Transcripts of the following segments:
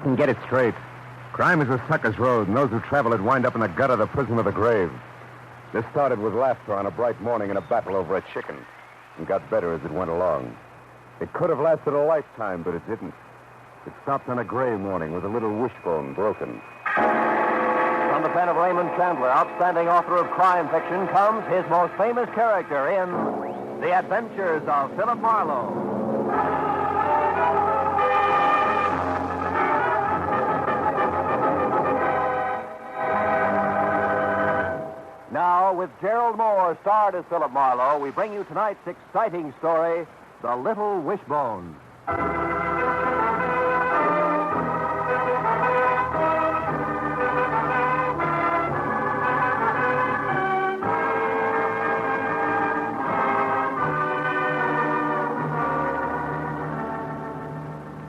And get it straight. Crime is a sucker's road, and those who travel it wind up in the gut of the prison of the grave. This started with laughter on a bright morning in a battle over a chicken, and got better as it went along. It could have lasted a lifetime, but it didn't. It stopped on a gray morning with a little wishbone broken. From the pen of Raymond Chandler, outstanding author of crime fiction, comes his most famous character in The Adventures of Philip Marlowe. Now, with Gerald Moore starred as Philip Marlowe, we bring you tonight's exciting story, The Little Wishbone.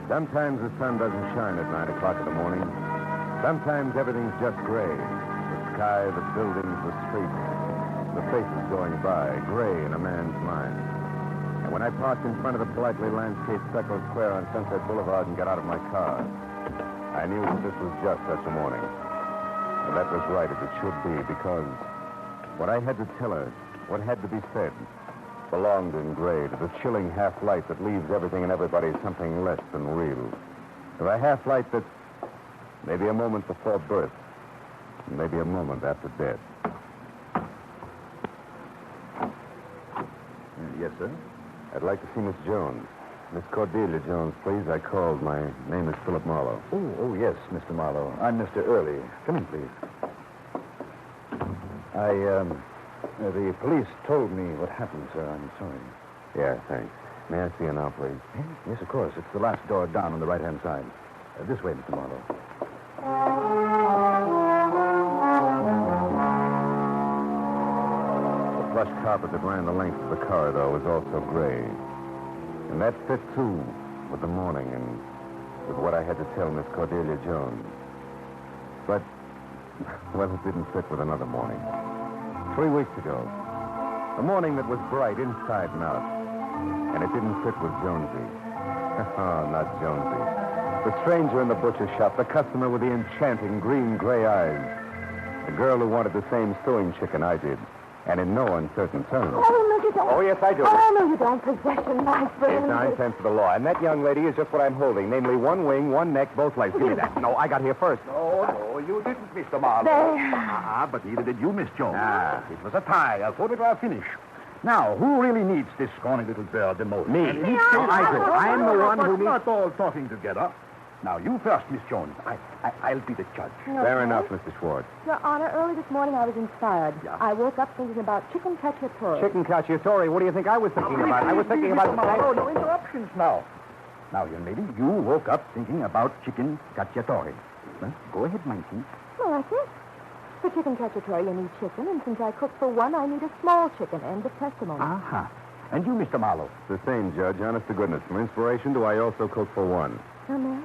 Sometimes the sun doesn't shine at 9 o'clock in the morning. Sometimes everything's just gray. The sky, the buildings, the streets, the faces going by, gray in a man's mind. And when I parked in front of the politely landscaped stucco square on Sunset Boulevard and got out of my car, I knew that this was just such a morning. And that was right as it should be, because what I had to tell her, what had to be said, belonged in gray to the chilling half-light that leaves everything and everybody something less than real. To the half-light that's maybe a moment before birth, and maybe a moment after death. Yes, sir? I'd like to see Miss Jones. Miss Cordelia Jones, please. I called. My name is Philip Marlowe. Oh, yes, Mr. Marlowe. I'm Mr. Early. Come in, please. The police told me what happened, sir. I'm sorry. Yeah, thanks. May I see you now, please? Yes, of course. It's the last door down on the right-hand side. This way, Mr. Marlowe. The plush carpet that ran the length of the corridor was also gray. And that fit, too, with the morning and with what I had to tell Miss Cordelia Jones. But, well, it didn't fit with another morning. 3 weeks ago. A morning that was bright inside and out. And it didn't fit with Jonesy. Oh, not Jonesy. The stranger in the butcher shop, the customer with the enchanting green-gray eyes. The girl who wanted the same stewing chicken I did. And in no uncertain terms. Oh, no, you don't. Oh, yes, I do. Oh, no, you don't. Possession, my friend. It's 9 cents for the law. And that young lady is just what I'm holding. Namely, one wing, one neck, both legs. Give me that. No, I got here first. No, you didn't, Mr. Marlowe. But neither did you, Miss Jones. It was a tie, a photograph finish. Now, who really needs this scrawny little bird the most? Me. I do. I'm the one who needs... Not all talking together. Now, you first, Miss Jones. I'll be the judge. No, Fair enough, Mr. Schwartz. Your Honor, early this morning I was inspired. Yeah. I woke up thinking about chicken cacciatore. Chicken cacciatore. What do you think I was thinking about? I was thinking about... Oh, no interruptions now. Now, young lady, you woke up thinking about chicken cacciatore. Well, go ahead, Mikey. Well, that's it. For chicken cacciatore, you need chicken, and since I cook for one, I need a small chicken. End of testimony. Aha. And you, Mr. Marlowe? The same, Judge. Honest to goodness. For inspiration, do I also cook for one? Some else?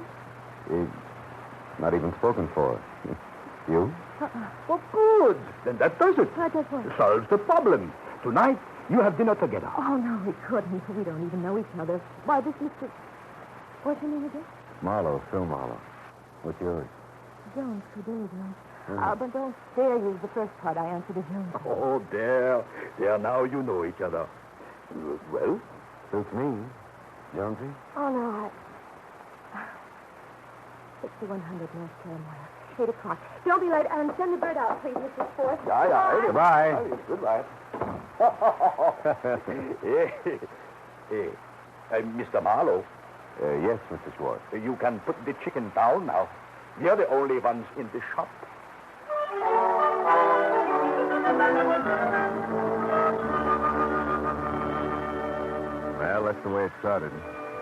Not even spoken for. You? Well, good. Then that does it. What does what? Solves the problem. Tonight, you have dinner together. Oh, no, we couldn't. We don't even know each other. Why, this Mr... What's your name again? Marlowe, Phil Marlowe. What's yours? Jones, Cordelia Jones. But don't dare use the first part I answered to Jones. Oh, there. Now you know each other. Well? Suits me. Jonesy? Oh, no, 6100 North Carolina. 8 o'clock. Don't be late, and send the bird out, please, Mr. Sport. Yeah. Goodbye. Goodbye. Mr. Marlowe. Yes, Mr. Schwartz. You can put the chicken down now. We are the only ones in the shop. Well, that's the way it started.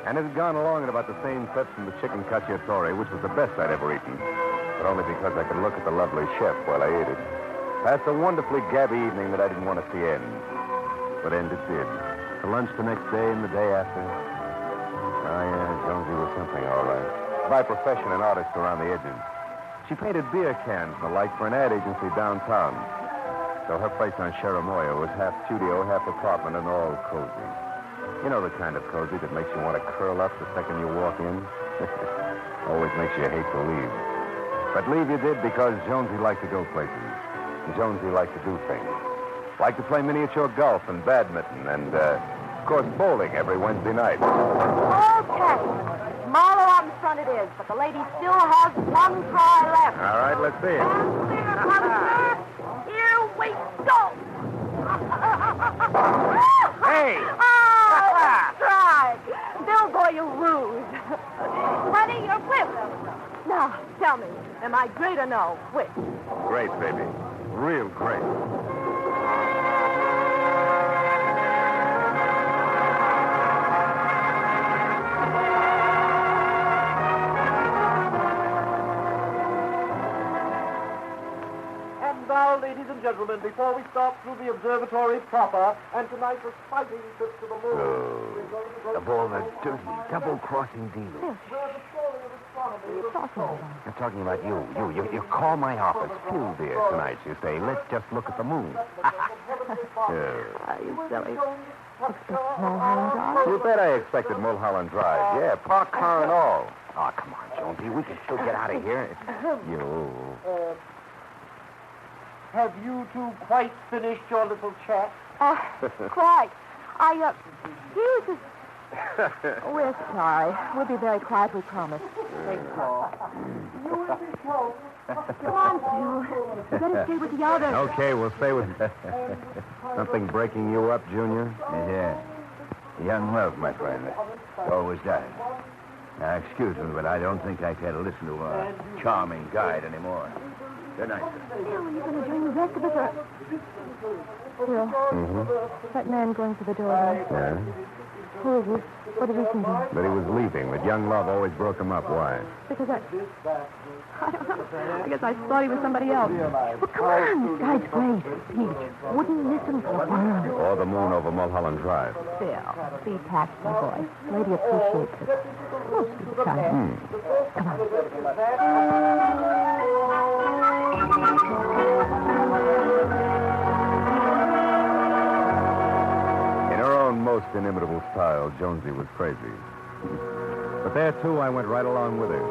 And it had gone along at about the same clip from the chicken cacciatore, which was the best I'd ever eaten. But only because I could look at the lovely chef while I ate it. Past a wonderfully gabby evening that I didn't want to see end. But end it did. For lunch the next day and the day after. Oh, yeah, Jonesy was something, all right. By profession, an artist around the edges. She painted beer cans and the like for an ad agency downtown. So her place on Cherimoya was half studio, half apartment, and all cozy. You know the kind of cozy that makes you want to curl up the second you walk in? Always makes you hate to leave. But leave you did because Jonesy liked to go places. And Jonesy liked to do things. Liked to play miniature golf and badminton and, of course, bowling every Wednesday night. Okay. Marlowe out in front it is, but the lady still has one try left. All right, let's see it. Here we go. Hey! Oh, strike. Bill, boy, you lose. Honey, you're whipped. Now, tell me, am I great or no? Which? Great, baby. Real great. And now, ladies and gentlemen, before we start through the observatory proper, and tonight's exciting trip to the moon, Of all the dirty, double-crossing dealers. where the story of astronomy is told. I'm talking about you. You call my office. Few beers tonight, you say. Let's just look at the moon. Are you silly? Mulholland You bet I expected Mulholland Drive. Yeah, park car and all. Oh, come on, Jonesy. We can still get out of here. You. Have you two quite finished your little chat? Quite. Excuse us. We're sorry. We'll be very quiet, we promise. Come on, Phil. You better stay with the others. Okay, we'll stay with... Something breaking you up, Junior? Yeah. Young love, my friend. Always does. Now, excuse me, but I don't think I care to listen to a charming guide anymore. Good night, sir. Phil, are you going to join the rest of us, or... Phil, that man going to the door there. Yeah? Who is he? What did he think of? But he was leaving, but young love always broke him up. Why? Because I don't know. I guess I thought he was somebody else. Well, come on. This guy's great. Peach. Wouldn't listen for a world. Or the moon over Mulholland Drive. Phil, be tactful, boy. Lady appreciates it. Most of the time. Come on. In her own most inimitable style, Jonesy was crazy. But there, too, I went right along with her.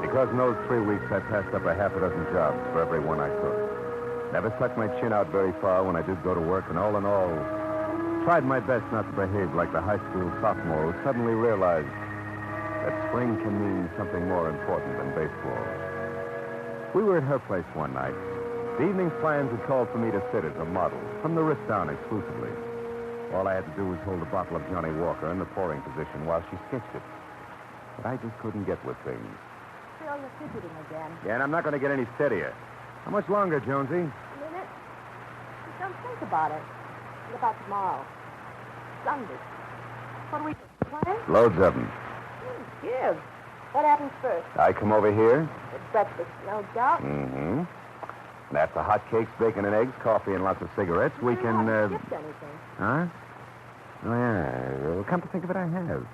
Because in those 3 weeks, I passed up a half a dozen jobs for every one I took. Never stuck my chin out very far when I did go to work, and all in all, tried my best not to behave like the high school sophomore who suddenly realized that spring can mean something more important than baseball. We were at her place one night. The evening's plans had called for me to sit as a model, from the wrist down exclusively. All I had to do was hold a bottle of Johnny Walker in the pouring position while she sketched it. But I just couldn't get with things. Phil, you're fidgeting again. Yeah, and I'm not going to get any steadier. How much longer, Jonesy? A minute. Just don't think about it. What about tomorrow? Sunday. What do we plan? Loads of them. Give. What happens first? I come over here. It's breakfast, no doubt. Mm-hmm. And after hot cakes, bacon and eggs, coffee, and lots of cigarettes, we You can, haven't skipped anything. Huh? Oh, yeah. Well, come to think of it, I have.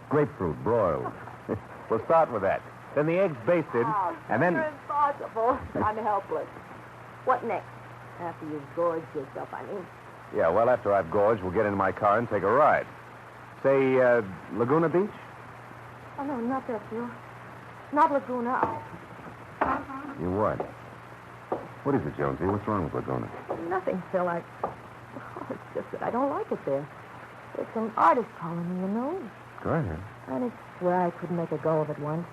Grapefruit broiled. We'll start with that. Then the eggs basted, Oh, and then... impossible. I'm helpless. What next? After you've gorged yourself, I mean. Yeah, well, after I've gorged, we'll get in my car and take a ride. Say, Laguna Beach? Oh, no, not there, Phil. Not Laguna. You what? What is it, Jonesy? What's wrong with Laguna? Nothing, Phil. It's just that I don't like it there. It's an artist colony, you know. Go ahead. And it's where I couldn't make a go of it once.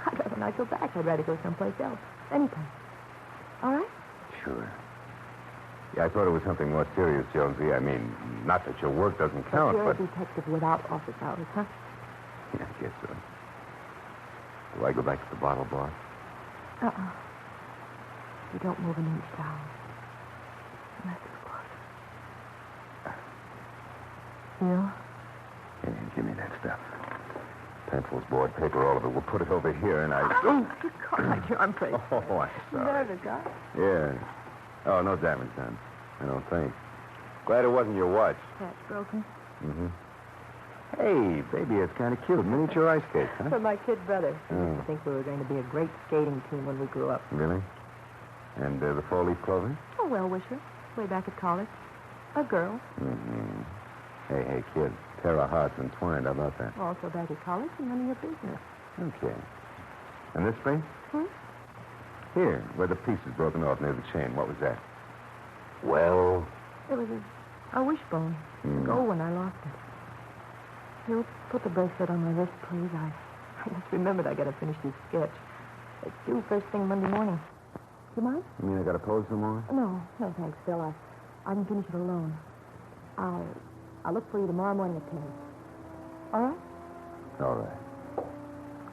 I'd rather not go back. I'd rather go someplace else. Anyplace. All right? Sure. Yeah, I thought it was something more serious, Jonesy. I mean, not that your work doesn't count, You're but... a detective without office hours, huh? Yeah, I guess so. Do I go back to the bottle bar? Uh-uh. You don't move an inch down. Unless it's close. Phil? Yeah, give me that stuff. Pencils, board, paper, all of it. We'll put it over here, and I... Oh, you caught my arm face. Oh, I'm sorry. Nervous, huh? Yeah. Oh, no damage done. I don't think. Glad it wasn't your watch. Cat's broken. Mm-hmm. Hey, baby, it's kind of cute. Miniature ice skates, huh? For my kid brother. Mm. I think we were going to be a great skating team when we grew up. Really? And the four-leaf clover? Oh, well-wisher. Way back at college. A girl. Mm-hmm. Hey, kid. Tear our hearts entwined. How about that? Also back at college and none of your business. Okay. And this place? Here, where the piece is broken off near the chain. What was that? Well, It was a wishbone. Gold when I lost it. Here, put the bracelet on my wrist, please. I just remembered I got to finish this sketch. It's due first thing Monday morning. You mind? You mean I got to pose some more? No, thanks, Phil. I can finish it alone. I'll look for you tomorrow morning at 10. All right? All right.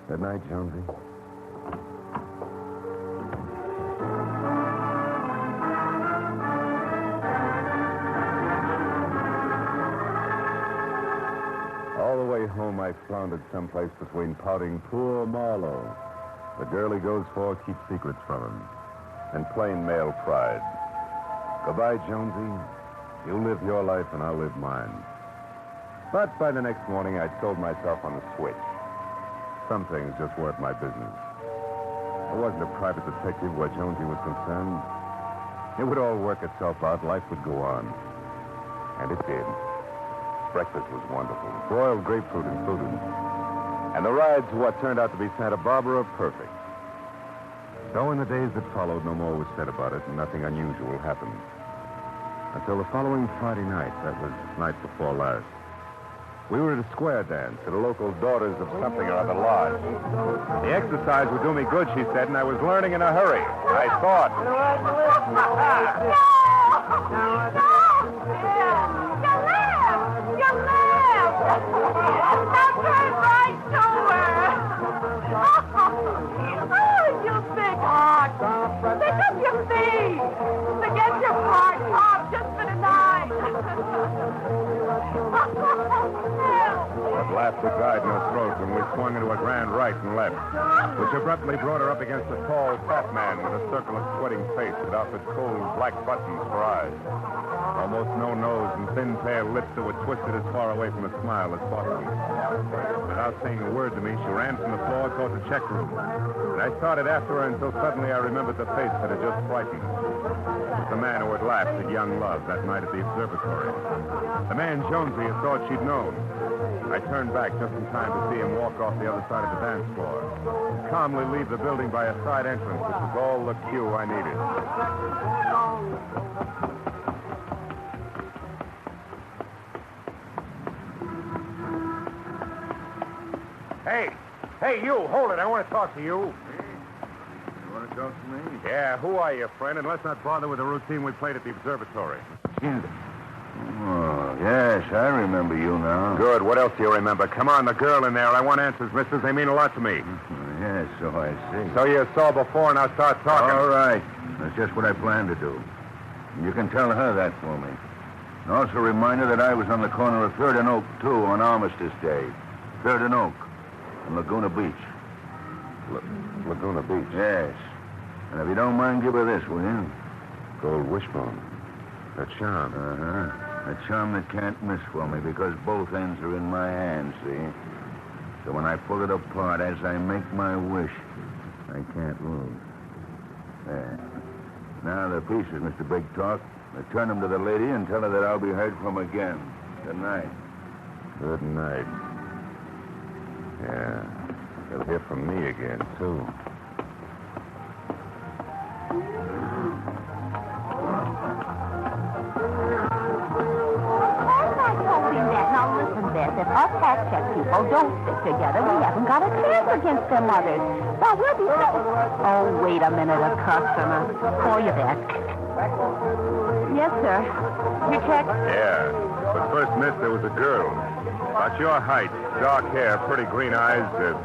Good night, Jonesy. All the way home, I floundered someplace between pouting poor Marlowe, the girl he goes for, keeps secrets from him, and plain male pride. Goodbye, Jonesy. You live your life and I'll live mine. But by the next morning, I'd sold myself on the switch. Some things just weren't my business. I wasn't a private detective where Jonesy was concerned. It would all work itself out. Life would go on. And it did. Breakfast was wonderful. Broiled grapefruit included. And the rides to what turned out to be Santa Barbara perfect. So in the days that followed, no more was said about it, and nothing unusual happened. Until the following Friday night. That was night before last. We were at a square dance at a local Daughters of Something or Other lodge. The exercise would do me good, she said, and I was learning in a hurry. I thought. You live! Now turn right to her! Oh, you big heart! Pick up your feet! Forget your part off just for tonight! That laughter died in her throat when we swung into a grand right and left, which abruptly brought her up against a tall, fat man with a circle of sweating face that offered cold black buttons for eyes. Almost no nose and thin, pale lips that were twisted as far away from a smile as possible. Without saying a word to me, she ran from the floor toward the check room. And I started after her until suddenly I remembered the face that had just frightened me. It was the man who had laughed at young love that night at the observatory. The man Jonesy had thought she'd known. I turned back just in time to see him walk off the other side of the dance floor, calmly leave the building by a side entrance, which was all the cue I needed. Hey, you, hold it. I want to talk to you. You want to talk to me? Yeah, who are you, friend? And let's not bother with the routine we played at the observatory. Oh, yes, I remember you now. Good. What else do you remember? Come on, the girl in there. I want answers, mistress. They mean a lot to me. Yes, so I see. So you saw before, and I'll start talking. All right. That's just what I planned to do. You can tell her that for me. And also remind her that I was on the corner of 3rd and Oak, too, on Armistice Day. 3rd and Oak. In Laguna Beach. Laguna Beach? Yes. And if you don't mind, give her this, will you? Gold wishbone. A charm. Uh-huh. A charm that can't miss for me because both ends are in my hands, see? So when I pull it apart, as I make my wish, I can't lose. There. Now the pieces, Mr. Big Talk. Return them to the lady and tell her that I'll be heard from again. Good night. Good night. Yeah. They'll hear from me again, too. Now listen, Beth, if us tax check people don't stick together, we haven't got a chance against them others. Well, we'll be Oh, wait a minute, a customer. Call you back. Yes, sir. Your check? Yeah. But first, miss, there was a girl. About your height, dark hair, pretty green eyes,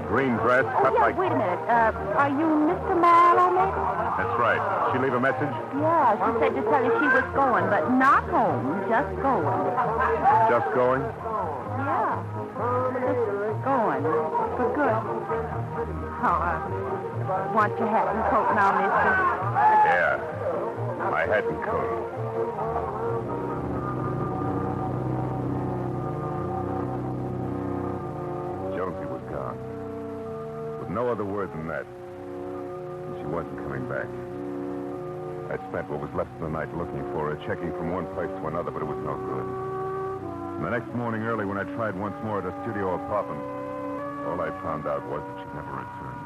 green dress, cut like... Wait a minute. Are you Mr. Marlowe, maybe? That's right. She leave a message? Yeah, she said to tell you she was going, but not home, just going. Just going? Yeah. Just going. For good. Oh, want your hat and coat now, mister? Yeah. My hat and coat. Jonesy was gone. With no other word than that. And she wasn't coming back. I spent what was left of the night looking for her, checking from one place to another, but it was no good. The next morning early, when I tried once more at a studio apartment, all I found out was that she never returned.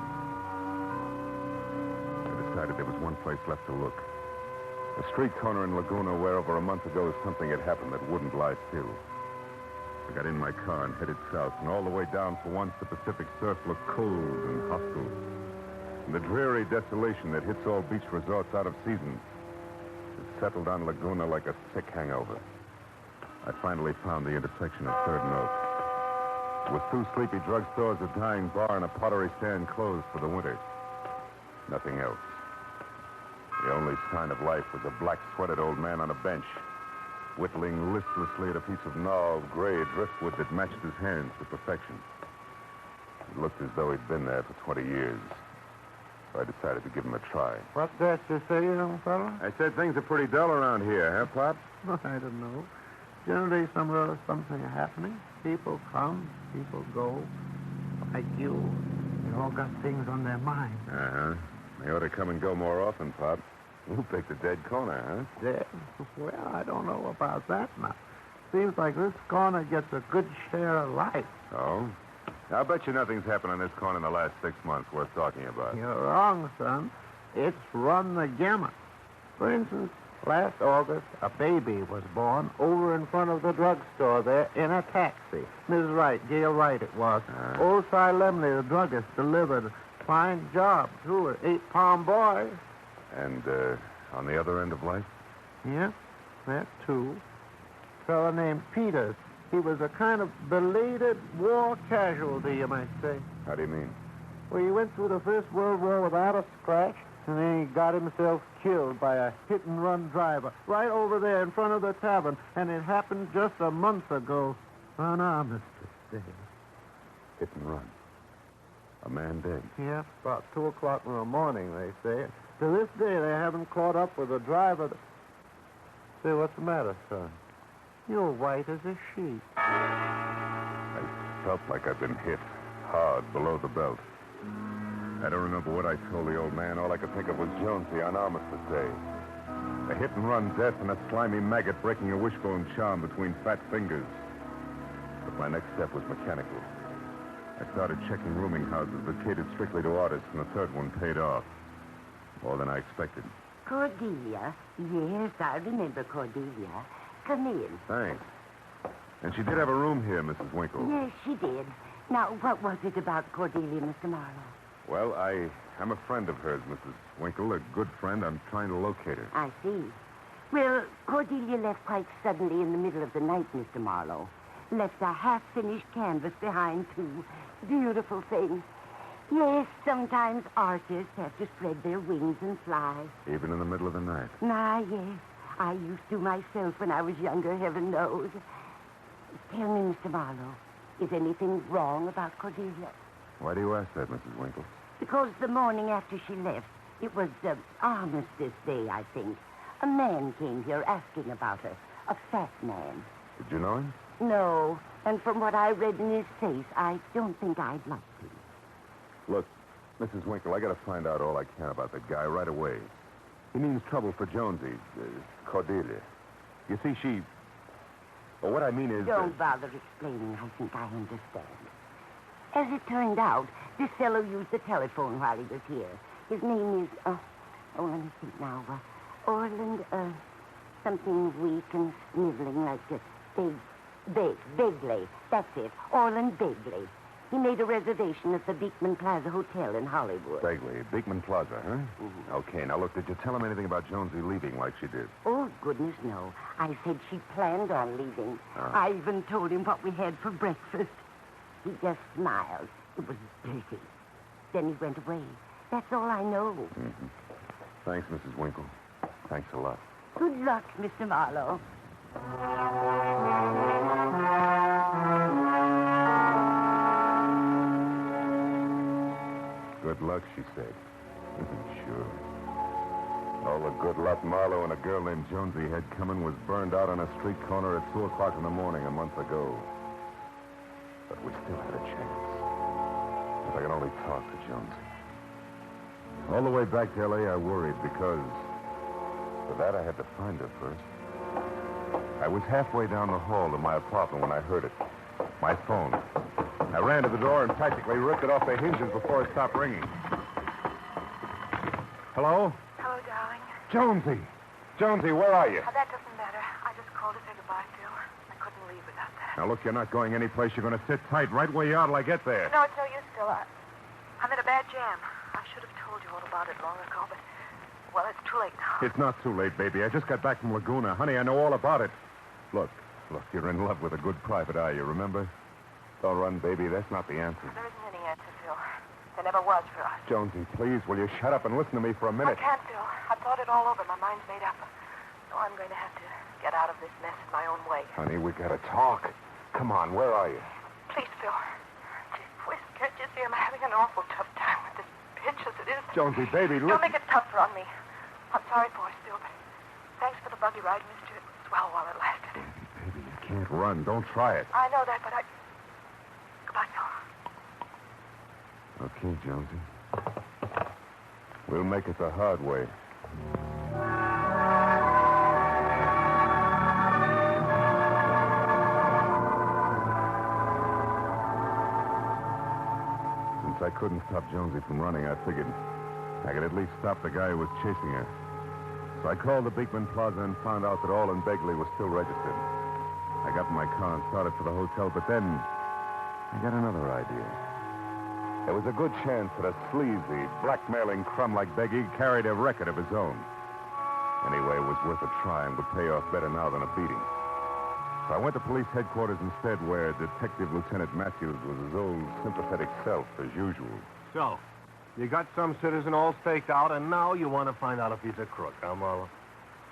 I decided there was one place left to look. A street corner in Laguna where over a month ago something had happened that wouldn't lie still. I got in my car and headed south, and all the way down for once the Pacific surf looked cold and hostile. And the dreary desolation that hits all beach resorts out of season, it settled on Laguna like a sick hangover. I finally found the intersection of 3rd and Oak. It was 2 sleepy drugstores, a dying bar, and a pottery stand closed for the winter. Nothing else. The only sign of life was a black-sweated old man on a bench, whittling listlessly at a piece of gnarled gray driftwood that matched his hands to perfection. It looked as though he'd been there for 20 years. So I decided to give him a try. What's that you say, young fellow? I said things are pretty dull around here, huh, Pop? I don't know. Generally, somewhere something happening. People come, people go. Like you. They all got things on their mind. Uh-huh. They ought to come and go more often, Pop. You picked a dead corner, huh? Dead? Well, I don't know about that now. Seems like this corner gets a good share of life. Oh? I'll bet you nothing's happened on this corner in the last 6 months worth talking about. You're wrong, son. It's run the gamut. For instance, last August, a baby was born over in front of the drugstore there in a taxi. Mrs. Wright, Gail Wright it was. Old Si Lemley, the druggist, delivered. Fine job, too, an 8-pound boy. And, on the other end of life? Yeah, that too. A fellow named Peters. He was a kind of belated war casualty, you might say. How do you mean? Well, he went through the First World War without a scratch, and then he got himself killed by a hit-and-run driver right over there in front of the tavern, and it happened just a month ago on Armistice Day. Hit and run. A man dead. Yeah, about 2 o'clock in the morning, they say. To this day, they haven't caught up with the driver. Say, what's the matter, son? You're white as a sheet. I felt like I'd been hit hard below the belt. I don't remember what I told the old man. All I could think of was Jonesy on Armistice Day. A hit-and-run death and a slimy maggot breaking a wishbone charm between fat fingers. But my next step was mechanical. I started checking rooming houses that catered strictly to artists, and the 3rd one paid off. More than I expected. Cordelia. Yes, I remember Cordelia. Come in. Thanks. And she did have a room here, Mrs. Winkle. Yes, she did. Now, what was it about Cordelia, Mr. Marlowe? Well, I'm a friend of hers, Mrs. Winkle, a good friend. I'm trying to locate her. I see. Well, Cordelia left quite suddenly in the middle of the night, Mr. Marlowe. Left a half-finished canvas behind, too. Beautiful thing. Yes, sometimes artists have to spread their wings and fly. Even in the middle of the night? Ah, yes. I used to myself when I was younger, heaven knows. Tell me, Mr. Marlowe, is anything wrong about Cordelia? Why do you ask that, Mrs. Winkle? Because the morning after she left, it was Armistice Day, I think. A man came here asking about her. A fat man. Did you know him? No, and from what I read in his face, I don't think I'd like to. Look, Mrs. Winkle, I got to find out all I can about that guy right away. He means trouble for Jonesy, Cordelia. You see, she... Well, what I mean is... Don't bother explaining. I think I understand. As it turned out, this fellow used the telephone while he was here. His name is, let me think now. Orland, something weak and sniveling like Begley. That's it. Orland Begley. He made a reservation at the Beekman Plaza Hotel in Hollywood. Begley, Beekman Plaza, huh? Mm-hmm. Okay, now look, did you tell him anything about Jonesy leaving like she did? Oh, goodness, no. I said she planned on leaving. I even told him what we had for breakfast. He just smiled. It was dirty. Then he went away. That's all I know. Mm-hmm. Thanks, Mrs. Winkle. Thanks a lot. Good luck, Mr. Marlowe. Good luck, she said. Sure. All the good luck Marlowe and a girl named Jonesy had coming was burned out on a street corner at 2 o'clock in the morning a month ago. But we still had a chance. If I could only talk to Jonesy. All the way back to L.A., I worried because for that I had to find her first. I was halfway down the hall to my apartment when I heard it. My phone. I ran to the door and practically ripped it off the hinges before it stopped ringing. Hello? Hello, darling. Jonesy! Jonesy, where are you? That doesn't matter. I just called to say goodbye, Phil. I couldn't leave without that. Now, look, you're not going anyplace. You're going to sit tight right where you are till I get there. No, it's no use, Phil. I'm in a bad jam. I should have told you all about it long ago, but, well, it's too late now. It's not too late, baby. I just got back from Laguna. Honey, I know all about it. Look, you're in love with a good private eye, you remember? Don't run, baby. That's not the answer. There isn't any answer, Phil. There never was for us. Jonesy, please, will you shut up and listen to me for a I minute? can't, Phil. I've thought it all over. My mind's made up. So I'm going to have to get out of this mess in my own way. Honey, we got to talk. Come on, where are you? Please, Phil. Gee whiz, can't you see I'm having an awful tough time with this pitch as it is? Jonesy, baby, Don't look. make it tougher on me. I'm sorry for it, Phil, but thanks for the buggy ride, mister. It was swell while it lasted. Baby, you can't run. Don't try it. I know that, but I... Goodbye, Phil. Okay, Jonesy. We'll make it the hard way. Since I couldn't stop Jonesy from running, I figured I could at least stop the guy who was chasing her. So I called the Beekman Plaza and found out that All and Begley was still registered. I got in my car and started for the hotel, but then I got another idea. There was a good chance that a sleazy, blackmailing crumb like Beggy carried a record of his own. Anyway, it was worth a try and would pay off better now than a beating. So I went to police headquarters instead, where Detective Lieutenant Matthews was his old sympathetic self, as usual. So, you got some citizen all staked out, and now you want to find out if he's a crook, huh, Marlowe?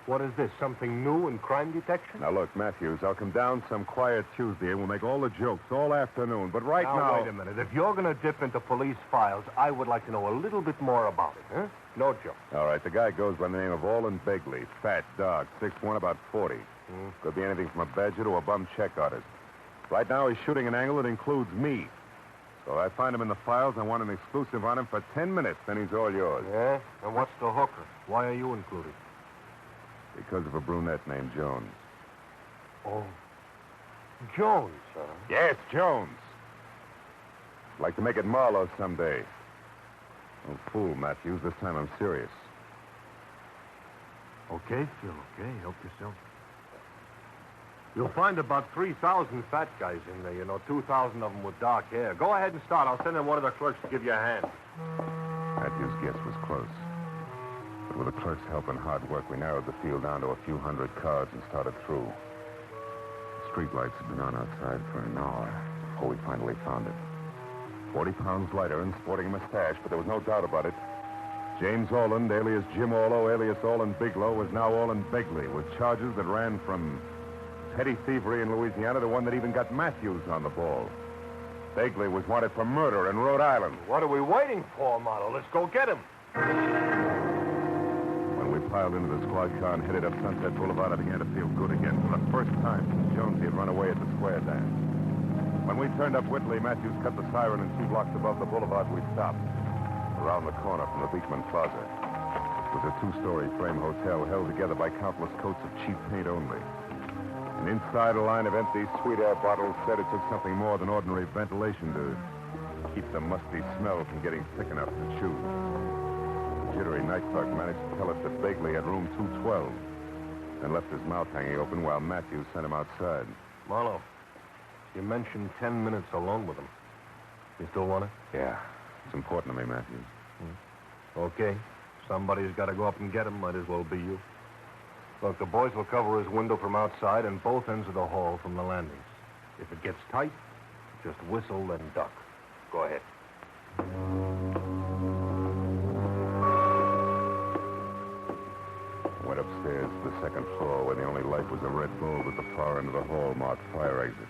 What is this, something new in crime detection? Now, look, Matthews, I'll come down some quiet Tuesday and we'll make all the jokes all afternoon. But right now... Wait a minute. If you're going to dip into police files, I would like to know a little bit more about it, huh? No joke. All right, the guy goes by the name of Olin Begley. Fat, dark, 6'1", about 40. Could be anything from a badger to a bum check artist. Right now, he's shooting an angle that includes me. So I find him in the files. I want an exclusive on him for 10 minutes, then he's all yours. Yeah? And what's the hooker? Why are you included? Because of a brunette named Jones. Oh. Jones, huh? Yes, Jones. I'd like to make it Marlowe someday. Don't fool, Matthews. This time I'm serious. Okay, Phil, okay. Help yourself. You'll find about 3,000 fat guys in there, 2,000 of them with dark hair. Go ahead and start. I'll send in one of the clerks to give you a hand. Matthews' guess was close. But with the clerk's help and hard work, we narrowed the field down to a few hundred cars and started through. The streetlights had been on outside for an hour before we finally found it. 40 pounds lighter and sporting a mustache, but there was no doubt about it. James Orland, alias Jim Orlo, alias Olin Bigelow, was now Olin Begley, with charges that ran from petty thievery in Louisiana to one that even got Matthews on the ball. Begley was wanted for murder in Rhode Island. What are we waiting for, Marlowe? Let's go get him. When we piled into the squad car and headed up Sunset Boulevard, I began to feel good again for the first time since Jonesy had run away at the square dance. When we turned up Whitley, Matthews cut the siren, and 2 blocks above the boulevard, we stopped. Around the corner from the Beekman Plaza. It was a 2-story frame hotel held together by countless coats of cheap paint only. And inside, a line of empty sweet air bottles said it took something more than ordinary ventilation to keep the musty smell from getting thick enough to chew. The jittery night clerk managed to tell us that Begley had room 212 and left his mouth hanging open while Matthews sent him outside. Marlowe, you mentioned 10 minutes alone with him. You still want it? Yeah. It's important to me, Matthews. Okay. Somebody's got to go up and get him. Might as well be you. Look, the boys will cover his window from outside and both ends of the hall from the landings. If it gets tight, just whistle and duck. Go ahead. Went upstairs to the second floor where the only light was a red bulb at the far end of the hall marked fire exit.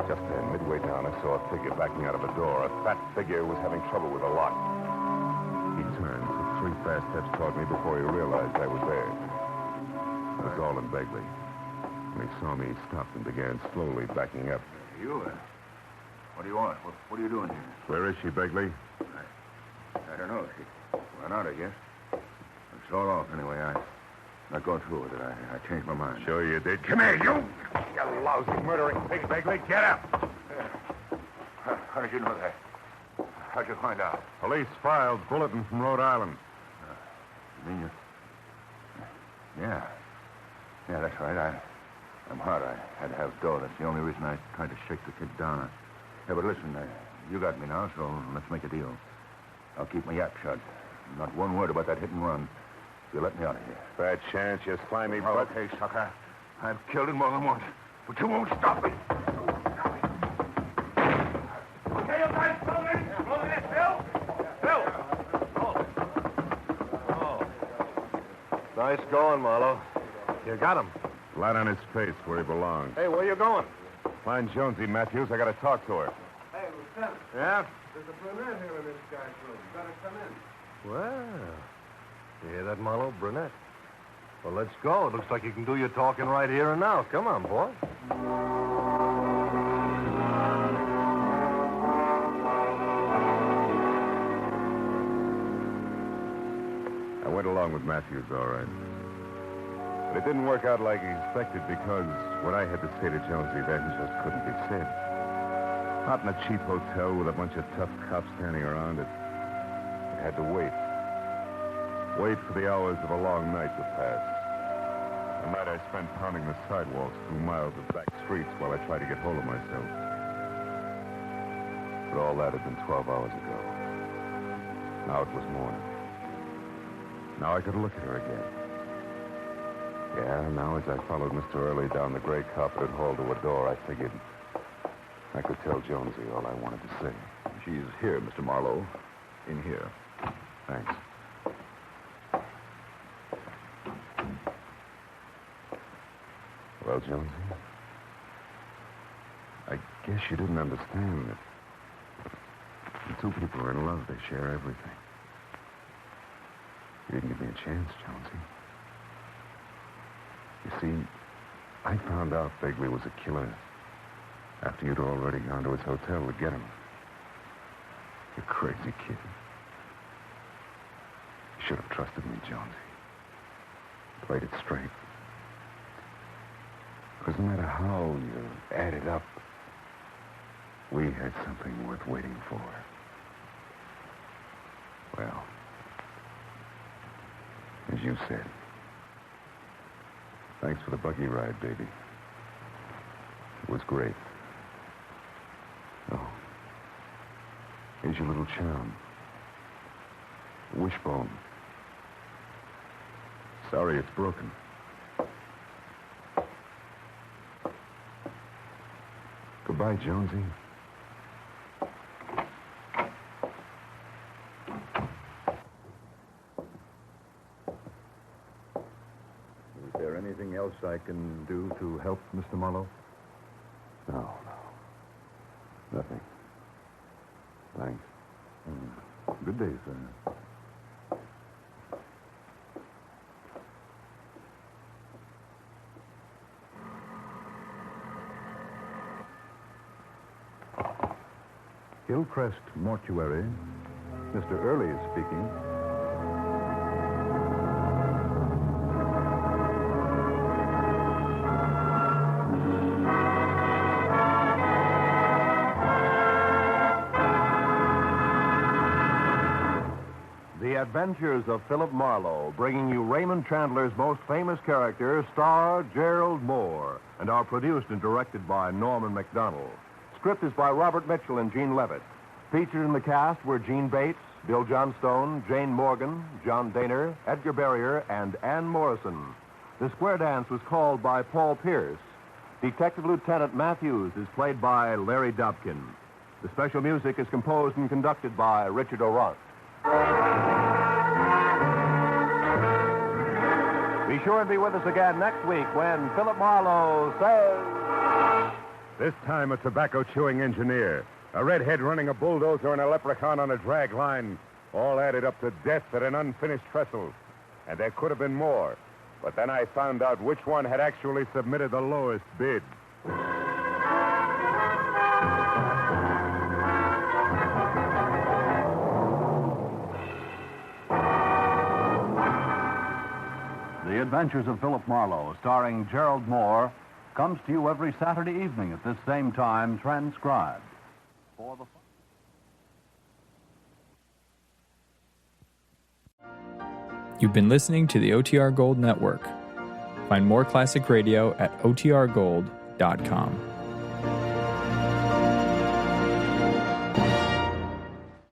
Just then, midway down, I saw a figure backing out of a door. A fat figure who was having trouble with a lock. He turned, took 3 fast steps toward me before he realized I was there. It was Olin Begley. When he saw me, he stopped and began slowly backing up. You, what do you want? What are you doing here? Where is she, Begley? I don't know. She went out, I guess. It's all off anyway. Now go through with it. I changed my mind. Sure you did. Come here, you! You lousy murdering pig, Begley. Get up! How did you know that? How'd you find out? Police filed bulletin from Rhode Island. You mean you... Yeah. Yeah, that's right. I'm hard. I had to have dough. That's the only reason I tried to shake the kid down. Yeah, but listen, you got me now, so let's make a deal. I'll keep my yap shut. Not one word about that hit and run. You let me out of here. Bad chance, you slimy Oh, butt. okay, sucker. I've killed him more than once, but you won't stop me. Okay, you guys, follow me. Follow me, Bill. Bill. Oh. Nice going, Marlowe. You got him. Flat on his face where he belongs. Hey, where you going? Find Jonesy, Matthews. I got to talk to her. Hey, Lieutenant. Yeah? There's a brunette here in this guy's room. You better come in. Well, you hear that, Marlowe? Brunette. Well, let's go. It looks like you can do your talking right here and now. Come on, boy. I went along with Matthews, all right. But it didn't work out like he expected because what I had to say to Jonesy then just couldn't be said. Not in a cheap hotel with a bunch of tough cops standing around. It had to wait. Wait for the hours of a long night to pass. A night I spent pounding the sidewalks through miles of back streets while I tried to get hold of myself. But all that had been 12 hours ago. Now it was morning. Now I could look at her again. Yeah, now as I followed Mr. Early down the gray carpeted hall to a door, I figured I could tell Jonesy all I wanted to say. She's here, Mr. Marlowe. In here. Thanks. Well, Jonesy, I guess you didn't understand that when two people are in love, they share everything. You didn't give me a chance, Jonesy. You see, I found out Begley was a killer after you'd already gone to his hotel to get him. You crazy kid. You should have trusted me, Jonesy. Played it straight. Because no matter how you add it up, we had something worth waiting for. Well, as you said, thanks for the buggy ride, baby. It was great. Oh, here's your little charm. Wishbone. Sorry it's broken. Goodbye, Jonesy. Is there anything else I can do to help, Mr. Marlowe? No. Nothing. Thanks. Good day, sir. Hillcrest Mortuary. Mr. Early is speaking. The Adventures of Philip Marlowe, bringing you Raymond Chandler's most famous character, star Gerald Moore, and are produced and directed by Norman MacDonald. Script is by Robert Mitchell and Gene Levitt. Featured in the cast were Gene Bates, Bill Johnstone, Jane Morgan, John Daner, Edgar Barrier, and Ann Morrison. The square dance was called by Paul Pierce. Detective Lieutenant Matthews is played by Larry Dobkin. The special music is composed and conducted by Richard O'Rourke. Be sure and be with us again next week when Philip Marlowe says... This time a tobacco-chewing engineer, a redhead running a bulldozer, and a leprechaun on a drag line, all added up to death at an unfinished trestle. And there could have been more. But then I found out which one had actually submitted the lowest bid. The Adventures of Philip Marlowe, starring Gerald Moore, comes to you every Saturday evening at this same time, transcribed. For the... You've been listening to the OTR Gold Network. Find more classic radio at otrgold.com.